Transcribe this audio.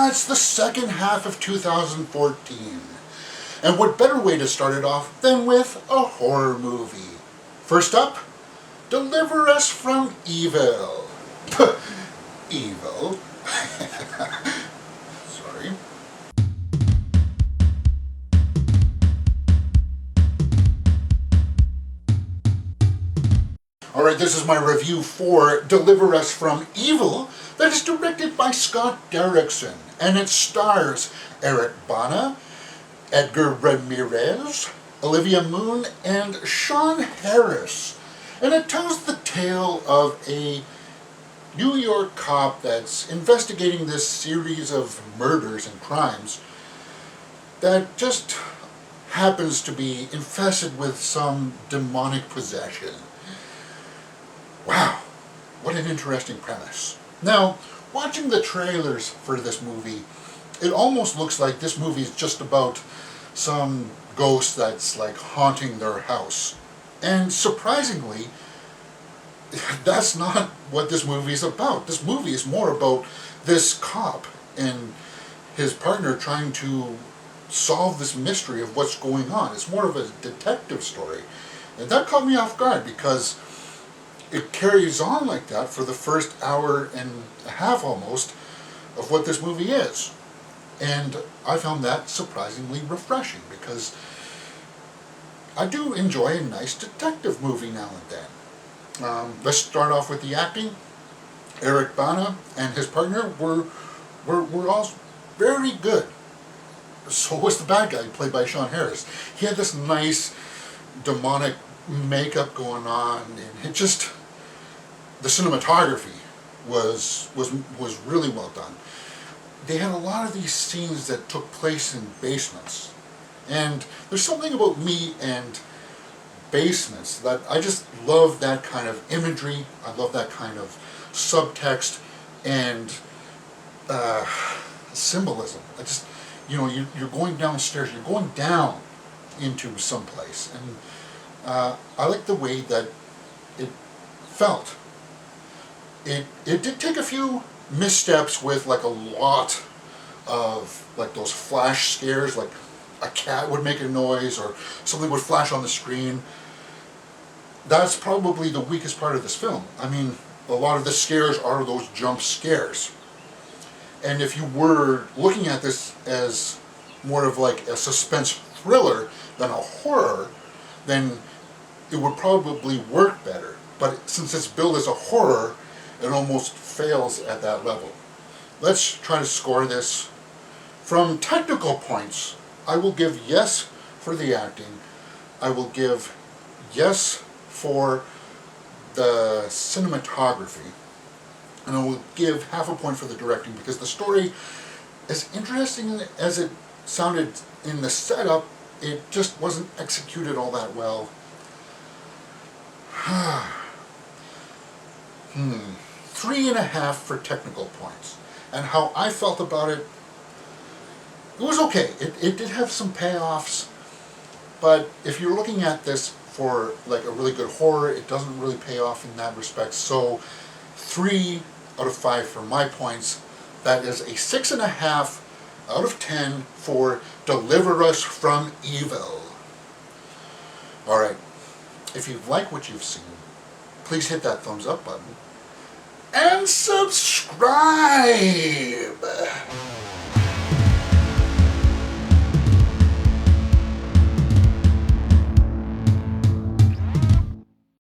it's the second half of 2014. And what better way to start it off than with a horror movie? First up, Deliver Us from Evil. Evil. Sorry. Alright, this is my review for Deliver Us from Evil that is directed by Scott Derrickson, and it stars Eric Bana, Edgar Ramirez, Olivia Munn, and Sean Harris. And it tells the tale of a New York cop that's investigating this series of murders and crimes that just happens to be infested with some demonic possession. Wow, what an interesting premise. Now, watching the trailers for this movie, it almost looks like this movie is just about some ghost that's like haunting their house. And surprisingly, that's not what this movie is about. This movie is more about this cop and his partner trying to solve this mystery of what's going on. It's more of a detective story. And that caught me off guard because it carries on like that for the first hour and a half almost of what this movie is. And I found that surprisingly refreshing because I do enjoy a nice detective movie now and then. Let's start off with the acting. Eric Bana and his partner were all very good. So was the bad guy, played by Sean Harris. He had this nice demonic makeup going on, and it just, the cinematography was really well done. They had a lot of these scenes that took place in basements, and there's something about me and basements that I just love that kind of imagery. I love that kind of subtext and symbolism. I just, you're going downstairs, you're going down into someplace, and I like the way that it felt. It did take a few missteps with like a lot of like those flash scares, like a cat would make a noise or something would flash on the screen. That's probably the weakest part of this film. I mean, a lot of the scares are those jump scares. And if you were looking at this as more of like a suspense thriller than a horror, then it would probably work better. But since it's billed as a horror, it almost fails at that level. Let's try to score this. From technical points, I will give yes for the acting. I will give yes for the cinematography. And I will give half a point for the directing because the story, as interesting as it sounded in the setup, it just wasn't executed all that well. 3.5 for technical points. And how I felt about it, it was okay. It did have some payoffs, but if you're looking at this for like a really good horror, it doesn't really pay off in that respect. So 3 out of 5 for my points. That is a 6.5 out of 10 for Deliver Us from Evil. Alright, if you like what you've seen, please hit that thumbs up button and subscribe!